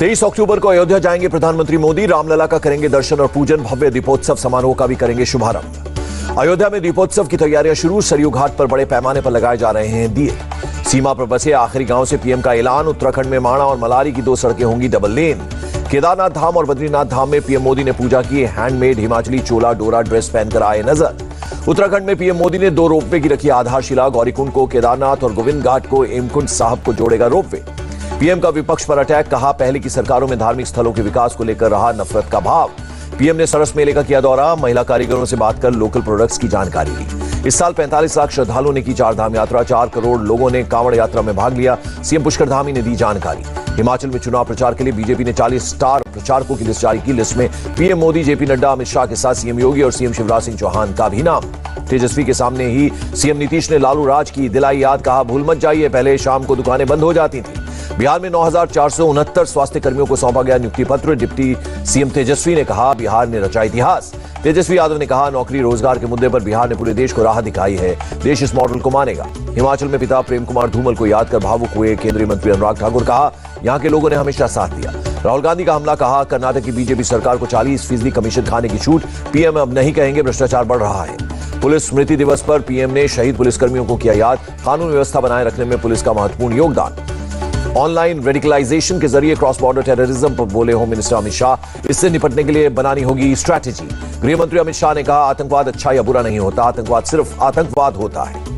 23 अक्टूबर को अयोध्या जाएंगे प्रधानमंत्री मोदी। रामलला का करेंगे दर्शन और पूजन। भव्य दीपोत्सव समारोह का भी करेंगे शुभारंभ। अयोध्या में दीपोत्सव की तैयारियां शुरू। सरयू घाट पर बड़े पैमाने पर लगाए जा रहे हैं दिए। सीमा पर बसे आखिरी गांव से पीएम का ऐलान। उत्तराखंड में माणा और मलारी की 2 सड़कें होंगी डबल लेन। केदारनाथ धाम और बद्रीनाथ धाम में पीएम मोदी ने पूजा की। हैंडमेड हिमाचली चोला डोरा ड्रेस पहनकर आए नजर। उत्तराखंड में पीएम मोदी ने 2 रोपवे की रखी आधारशिला। गौरीकुंड को केदारनाथ और गोविंद घाट को हेमकुंड साहब को जोड़ेगा रोपवे। पीएम का विपक्ष पर अटैक। कहा, पहले की सरकारों में धार्मिक स्थलों के विकास को लेकर रहा नफरत का भाव। पीएम ने सरस मेले का किया दौरा। महिला कारीगरों से बात कर लोकल प्रोडक्ट्स की जानकारी ली। इस साल 45 लाख श्रद्धालुओं ने की 4 धाम यात्रा। 4 करोड़ लोगों ने कांवड़ यात्रा में भाग लिया। सीएम पुष्कर धामी ने दी जानकारी। हिमाचल में चुनाव प्रचार के लिए बीजेपी ने 40 स्टार प्रचारकों की लिस्ट जारी की। लिस्ट में पीएम मोदी, जेपी नड्डा, अमित शाह के साथ सीएम योगी और सीएम शिवराज सिंह चौहान का भी नाम। तेजस्वी के सामने ही सीएम नीतीश ने लालू राज की दिलाई याद। कहा, भूल मत जाइए, पहले शाम को दुकानें बंद हो जाती थी। बिहार में 9469 स्वास्थ्य कर्मियों को सौंपा गया नियुक्ति पत्र। डिप्टी सीएम तेजस्वी ने कहा, बिहार ने रचा इतिहास। तेजस्वी यादव ने कहा, नौकरी रोजगार के मुद्दे पर बिहार ने पूरे देश को राह दिखाई है। देश इस मॉडल को मानेगा। हिमाचल में पिता प्रेम कुमार धूमल को याद कर भावुक हुए केंद्रीय मंत्री अनुराग ठाकुर। कहा, यहां के लोगों ने हमेशा साथ दिया। राहुल गांधी का हमला। कहा, कर्नाटक की बीजेपी सरकार को 40% कमीशन खाने की छूट। पीएम अब नहीं कहेंगे भ्रष्टाचार बढ़ रहा है। पुलिस स्मृति दिवस पर पीएम ने शहीद पुलिसकर्मियों को किया याद। कानून व्यवस्था बनाए रखने में पुलिस का महत्वपूर्ण योगदान। ऑनलाइन रेडिकलाइजेशन के जरिए क्रॉस बॉर्डर टेररिज्म पर बोले होम मिनिस्टर अमित शाह। इससे निपटने के लिए बनानी होगी स्ट्रैटेजी। गृह मंत्री अमित शाह ने कहा, आतंकवाद अच्छा या बुरा नहीं होता, आतंकवाद सिर्फ आतंकवाद होता है।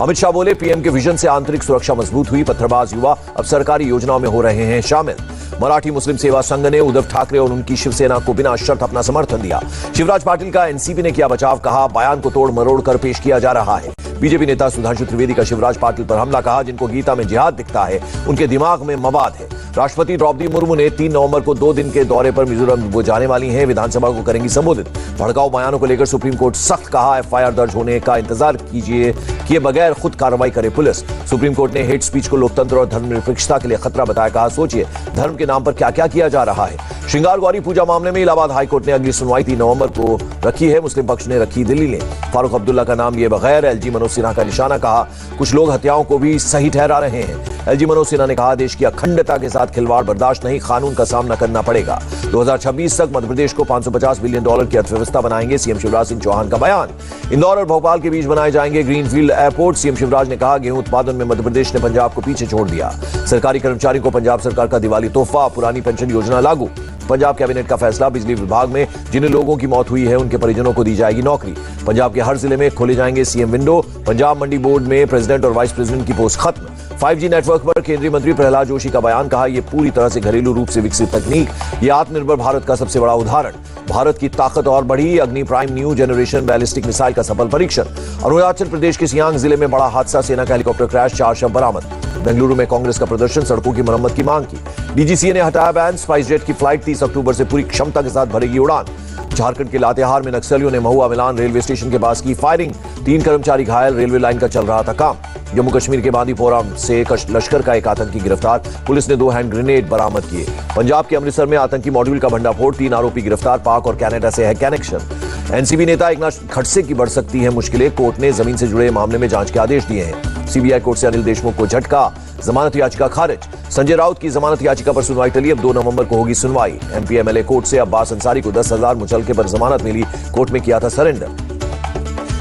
अमित शाह बोले, पीएम के विजन से आंतरिक सुरक्षा मजबूत हुई। पत्थरबाज युवा अब सरकारी योजनाओं में हो रहे हैं शामिल। मराठी मुस्लिम सेवा संघ ने उद्धव ठाकरे और उनकी शिवसेना को बिना शर्त अपना समर्थन दिया। शिवराज पाटिल का एनसीपी ने किया बचाव। कहा, बयान को तोड़ मरोड़ कर पेश किया जा रहा है। बीजेपी नेता सुधांशु त्रिवेदी का शिवराज पाटिल पर हमला। कहा, जिनको गीता में जिहाद दिखता है उनके दिमाग में मवाद है। राष्ट्रपति द्रौपदी मुर्मू ने 3 नवंबर को 2 दिन के दौरे पर मिजोरम वो जाने वाली हैं। विधानसभा को करेंगी संबोधित। भड़काऊ बयानों को लेकर सुप्रीम कोर्ट सख्त। कहा, एफआईआर दर्ज होने का इंतजार कीजिए, किए बगैर खुद कार्रवाई करे पुलिस। सुप्रीम कोर्ट ने हेट स्पीच को लोकतंत्र और धर्मनिरपेक्षता के लिए खतरा बताया। कहा, सोचिए धर्म के नाम पर क्या क्या किया जा रहा है। श्रृंगार गौरी पूजा मामले में इलाहाबाद हाईकोर्ट ने अगली सुनवाई 3 नवंबर को रखी है। मुस्लिम पक्ष ने रखी दिल्ली ने। फारूक अब्दुल्ला का नाम लिए बगैर एलजी मनोज सिन्हा का निशाना। कहा, कुछ लोग हत्याओं को भी सही ठहरा रहे हैं। एलजी मनोज सिन्हा ने कहा, देश की अखंडता के साथ खिलवाड़ बर्दाश्त नहीं, कानून का सामना करना पड़ेगा। 2026 तक मध्यप्रदेश को $550 बिलियन की अर्थव्यवस्था बनाएंगे, सीएम शिवराज सिंह चौहान का बयान। इंदौर और भोपाल के बीच बनाए जाएंगे ग्रीनफील्ड एयरपोर्ट। सीएम शिवराज ने कहा, गेहूं उत्पादन में मध्यप्रदेश ने पंजाब को पीछे छोड़ दिया। सरकारी कर्मचारियों को पंजाब सरकार का दिवाली तोहफा। पुरानी पेंशन योजना लागू। पंजाब कैबिनेट का फैसला। बिजली विभाग में जिन लोगों की मौत हुई है उनके परिजनों को दी जाएगी नौकरी। पंजाब के हर जिले में खोले जाएंगे सीएम विंडो। पंजाब मंडी बोर्ड में प्रेसिडेंट और वाइस प्रेसिडेंट की पोस्ट खत्म। 5G नेटवर्क पर केंद्रीय मंत्री प्रहलाद जोशी का बयान। कहा, यह पूरी तरह से घरेलू रूप से विकसित तकनीक, यह आत्मनिर्भर भारत का सबसे बड़ा उदाहरण। भारत की ताकत और बढ़ी। अग्नि prime new generation ballistic missile का सफल परीक्षण। अरुणाचल प्रदेश के सियांग जिले में बड़ा हादसा। सेना का हेलीकॉप्टर क्रैश, 4 शव बरामद। बेंगलुरु में कांग्रेस का प्रदर्शन, सड़कों की मरम्मत की मांग की। डीजीसीए ने हटाया बैन। स्पाइस जेट की फ्लाइट 30 अक्टूबर से पूरी क्षमता के साथ भरेगी उड़ान। झारखंड के लातेहार में नक्सलियों ने महुआ मिलान रेलवे स्टेशन के पास की फायरिंग। 3 कर्मचारी घायल। रेलवे लाइन का चल रहा था काम। जम्मू कश्मीर के बांदीपोरा से लश्कर का एक आतंकी गिरफ्तार। पुलिस ने 2 हैंड ग्रेनेड बरामद किए। पंजाब के अमृतसर में आतंकी मॉड्यूल का भंडाफोड़। 3 आरोपी गिरफ्तार। पाक और कनाडा से है कनेक्शन। एनसीबी नेता एकनाथ खड़से की बढ़ सकती है मुश्किलें। कोर्ट ने जमीन से जुड़े मामले में जांच के आदेश दिए हैं। सीबीआई कोर्ट से अनिल देशमुख को झटका। जमानत याचिका खारिज। संजय राउत की जमानत याचिका पर सुनवाई टली। अब 2 नवंबर को होगी सुनवाई। एमपी एमएलए कोर्ट से अब्बास अंसारी को 10,000 मुचलके पर जमानत मिली। कोर्ट में किया था सरेंडर।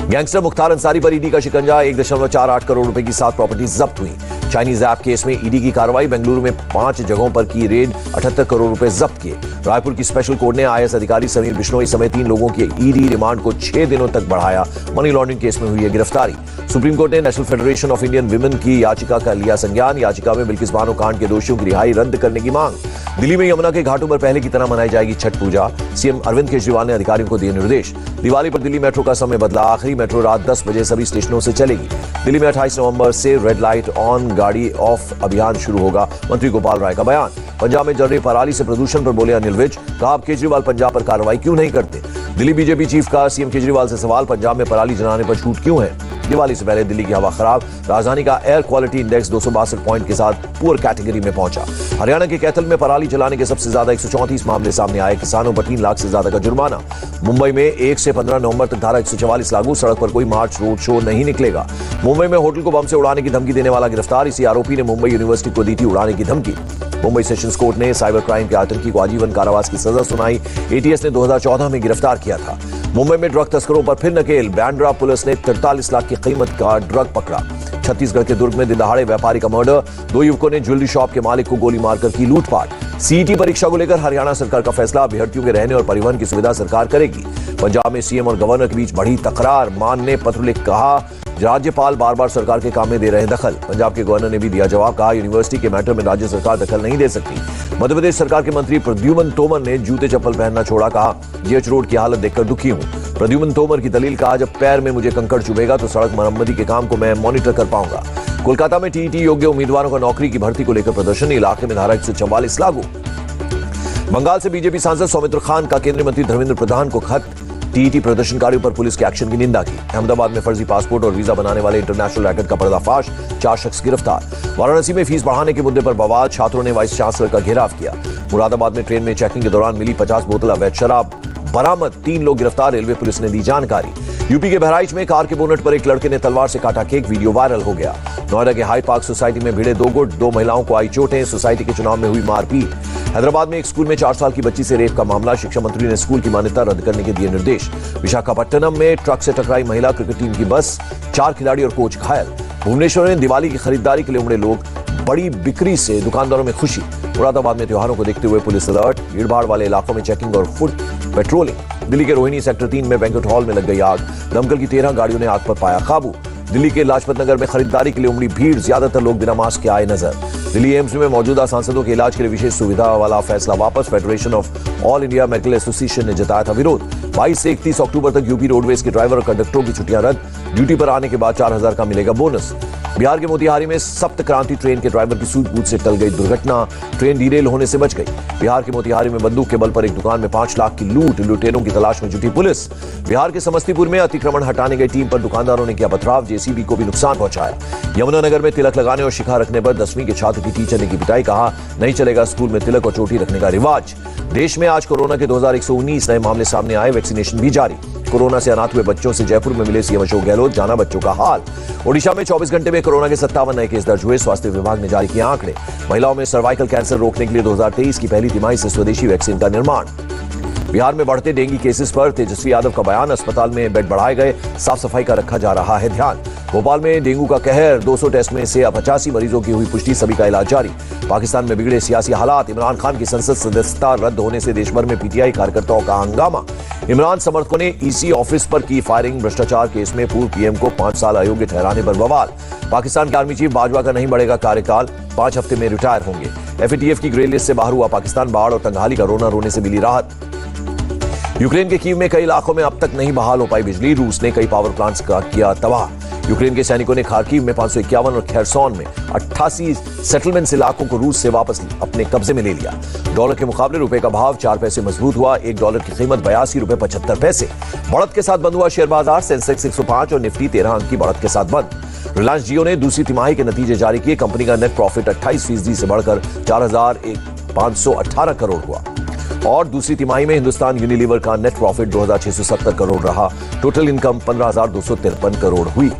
गैंगस्टर मुख्तार अंसारी पर ईडी का शिकंजा। 1.48 करोड़ रुपए की 7 प्रॉपर्टी जब्त हुई। चाइनीज ऐप केस में ईडी की कार्रवाई। बेंगलुरु में 5 जगहों पर की रेड। 78 करोड़ रुपए जब्त किए। रायपुर की स्पेशल कोर्ट ने आईएएस अधिकारी समीर बिश्नोई समेत 3 लोगों के ईडी रिमांड को 6 दिनों तक बढ़ाया। मनी लॉन्ड्रिंग केस में हुई है गिरफ्तारी। सुप्रीम कोर्ट ने national federation of Indian women की याचिका का लिया संज्ञान। याचिका में बिल्किस बानो कांड के दोषियों की रिहाई रद्द करने की मांग। दिल्ली में यमुना के घाटों पर पहले की तरह मनाई जाएगी छठ पूजा। सीएम अरविंद केजरीवाल ने अधिकारियों को दिए निर्देश। दिवाली पर दिल्ली मेट्रो का समय बदला। आखिरी मेट्रो रात 10 बजे सभी स्टेशनों से चलेगी। दिल्ली में 28 नवंबर से रेड लाइट ऑन गाड़ी ऑफ अभियान शुरू होगा। मंत्री गोपाल राय का बयान। पंजाब में जल रही पराली से प्रदूषण पर बोले अनिल विज। कहा, केजरीवाल पंजाब पर कार्रवाई क्यों नहीं करते। दिल्ली बीजेपी चीफ का सीएम केजरीवाल से सवाल। पंजाब में पराली जलाने पर छूट क्यों है। दिवाली से पहले दिल्ली की हवा खराब। राजधानी का एयर क्वालिटी इंडेक्स 262 पॉइंट के साथ पुअर कैटेगरी में पहुंचा। हरियाणा के कैथल में पराली जलाने के सबसे ज्यादा 134 मामले सामने आए। किसानों पर 3 लाख से ज्यादा का जुर्माना। मुंबई में 1 से 15 नवंबर तक धारा 144 लागू। सड़क पर कोई मार्च रोड शो नहीं निकलेगा। मुंबई में होटल को बम से उड़ाने की धमकी देने वाला गिरफ्तार। इसी आरोपी ने मुंबई यूनिवर्सिटी को दी थी उड़ाने की धमकी। मुंबई सेशंस कोर्ट ने साइबर क्राइम के आतंकी को आजीवन कारावास की सजा सुनाई। एटीएस ने 2014 में गिरफ्तार किया था। मुंबई में ड्रग तस्करों पर फिर नकेल। बांद्रा पुलिस ने 43 लाख की कीमत का ड्रग पकड़ा। छत्तीसगढ़ के दुर्ग में दिन दहाड़े व्यापारी का मर्डर। 2 युवकों ने ज्वेलरी शॉप के मालिक को गोली मारकर की लूटपाट। सीईटी परीक्षा को लेकर हरियाणा सरकार का फैसला। अभ्यर्थियों के रहने और परिवहन की सुविधा सरकार करेगी। पंजाब में सीएम और गवर्नर के बीच बढ़ी तकरार। मान ने पत्र लिख कहा राज्यपाल बार बार सरकार के काम में दे रहे हैं दखल। पंजाब के गवर्नर ने भी दिया जवाब। कहा यूनिवर्सिटी के मैटर में राज्य सरकार दखल नहीं दे सकती। मध्य प्रदेश सरकार के मंत्री प्रद्युमन तोमर ने जूते चप्पल पहनना छोड़ा। कहा जीएच रोड की हालत देखकर दुखी हूं। प्रद्युमन तोमर की दलील। कहा जब पैर में मुझे कंकड़ चुभेगा तो सड़क मरम्मती के काम को मैं मॉनिटर कर पाऊंगा। कोलकाता में टीईटी योग्य उम्मीदवारों का नौकरी की भर्ती को लेकर प्रदर्शन। इलाके में धारा 144 लागू। बंगाल से बीजेपी सांसद सौमित्र खान का केंद्रीय मंत्री धर्मेंद्र प्रधान को खत। टीईटी प्रदर्शनकारियों पर पुलिस के एक्शन की निंदा की। अहमदाबाद में फर्जी पासपोर्ट और वीजा बनाने वाले इंटरनेशनल रैकेट का पर्दाफाश। 4 शख्स गिरफ्तार। वाराणसी में फीस बढ़ाने के मुद्दे पर बवाल। छात्रों ने वाइस चांसलर का घेराव किया। मुरादाबाद में ट्रेन में चेकिंग के दौरान मिली 50 बोतल अवैध शराब बरामद। 3 लोग गिरफ्तार। रेलवे पुलिस ने दी जानकारी। यूपी के बहराइच में कार के बोनट पर एक लड़के ने तलवार से काटा केक। वीडियो वायरल हो गया। नोएडा के हाई पार्क सोसाइटी में भिड़े 2 गुट। 2 महिलाओं को आई चोटें। सोसाइटी के चुनाव में हुई मारपीट। हैदराबाद में एक स्कूल में 4 साल की बच्ची से रेप का मामला। शिक्षा मंत्री ने स्कूल की मान्यता रद्द करने के दिए निर्देश। विशाखापट्टनम में ट्रक से टकराई महिला क्रिकेट टीम की बस। 4 खिलाड़ी और कोच घायल। भुवनेश्वर में दिवाली की खरीदारी के लिए उमड़े लोग। बड़ी बिक्री से दुकानदारों में खुशी। मुरादाबाद में त्योहारों को देखते हुए पुलिस अलर्ट। भीड़भाड़ वाले इलाकों में चेकिंग और फुट पेट्रोलिंग। दिल्ली के रोहिणी सेक्टर 3 में बैंक्वेट हॉल में लग गई आग। दमकल की 13 गाड़ियों ने आग पर पाया काबू। दिल्ली के लाजपत नगर में खरीदारी के लिए उमड़ी भीड़। ज्यादातर लोग बिना मास्क के आए नजर। दिल्ली एम्स में मौजूदा सांसदों के इलाज के लिए विशेष सुविधा वाला फैसला वापस। Federation of all India medical association ने जताया था विरोध। 22 से 31 अक्टूबर तक यूपी रोडवेज के ड्राइवर और कंडक्टरों की छुट्टियां रद्द। ड्यूटी पर आने के बाद 4000 का मिलेगा बोनस। बिहार के मोतिहारी में सप्त क्रांति ट्रेन के ड्राइवर की सूझबूझ से टल गई दुर्घटना। ट्रेन डीरेल होने से बच गई। बिहार के मोतिहारी में बंदूक के बल पर एक दुकान में 5 लाख की लूट। लुटेरों की तलाश में जुटी पुलिस। बिहार के समस्तीपुर में अतिक्रमण हटाने गई टीम पर दुकानदारों ने किया पथराव। जेसीबी को भी नुकसान पहुंचाया। यमुनानगर में तिलक लगाने और शिखा रखने पर 10वीं के छात्र की टीचर ने की पिटाई। कहा नहीं चलेगा स्कूल में तिलक और चोटी रखने का रिवाज। देश में आज कोरोना के 2119 नए मामले सामने आए। वैक्सीनेशन भी जारी। कोरोना से अनाथ हुए बच्चों से जयपुर में मिले सीएम अशोक गहलोत। जाना बच्चों का हाल। ओडिशा में 24 घंटे में कोरोना के 57 नए केस दर्ज हुए। स्वास्थ्य विभाग ने जारी किए आंकड़े। महिलाओं में सर्वाइकल कैंसर रोकने के लिए 2023 की पहली तिमाही से स्वदेशी वैक्सीन का निर्माण। बिहार में बढ़ते डेंगू केसेस पर तेजस्वी यादव का बयान। अस्पताल में बेड बढ़ाए गए। साफ सफाई का रखा जा रहा है ध्यान। भोपाल में डेंगू का कहर। 200 टेस्ट में से अब 85 मरीजों की हुई पुष्टि। सभी का इलाज जारी। पाकिस्तान में बिगड़े सियासी हालात। इमरान खान की संसद सदस्यता रद्द होने से देश भर में पीटीआई कार्यकर्ताओं का हंगामा। इमरान समर्थकों ने ईसी ऑफिस पर की फायरिंग। भ्रष्टाचार केस में पूर्व पीएम को 5 साल अयोग्य ठहराने पर बवाल। पाकिस्तान के आर्मी चीफ बाजवा का नहीं बढ़ेगा कार्यकाल। 5 हफ्ते में रिटायर होंगे। एफएटीएफ की ग्रे लिस्ट से बाहर हुआ पाकिस्तान। बाढ़ और तंगहाली का रोना रोने से मिली राहत। यूक्रेन के कीव में कई इलाकों में अब तक नहीं बहाल हो पाई बिजली। रूस ने कई पावर प्लांट्स का किया तबाह। यूक्रेन के सैनिकों ने खार्किव में 551 और खैरसोन में 88 सेटलमेंट्स इलाकों को रूस से वापस अपने कब्जे में ले लिया। डॉलर के मुकाबले रुपए का भाव 4 पैसे मजबूत हुआ। $1 की कीमत 82 रुपए 75 पैसे। बढ़त के साथ बंद हुआ शेयर बाजार। सेंसेक्स 105 और निफ्टी 13 अंक की बढ़त के साथ बंद। रिलायंस जियो ने दूसरी तिमाही के नतीजे जारी किए। कंपनी का नेट प्रॉफिट 28% से बढ़कर 4,518 करोड़ हुआ। और दूसरी तिमाही में हिंदुस्तान यूनिलीवर का नेट प्रॉफिट 2,670 करोड़ रहा। टोटल इनकम 15,253 करोड़ हुई।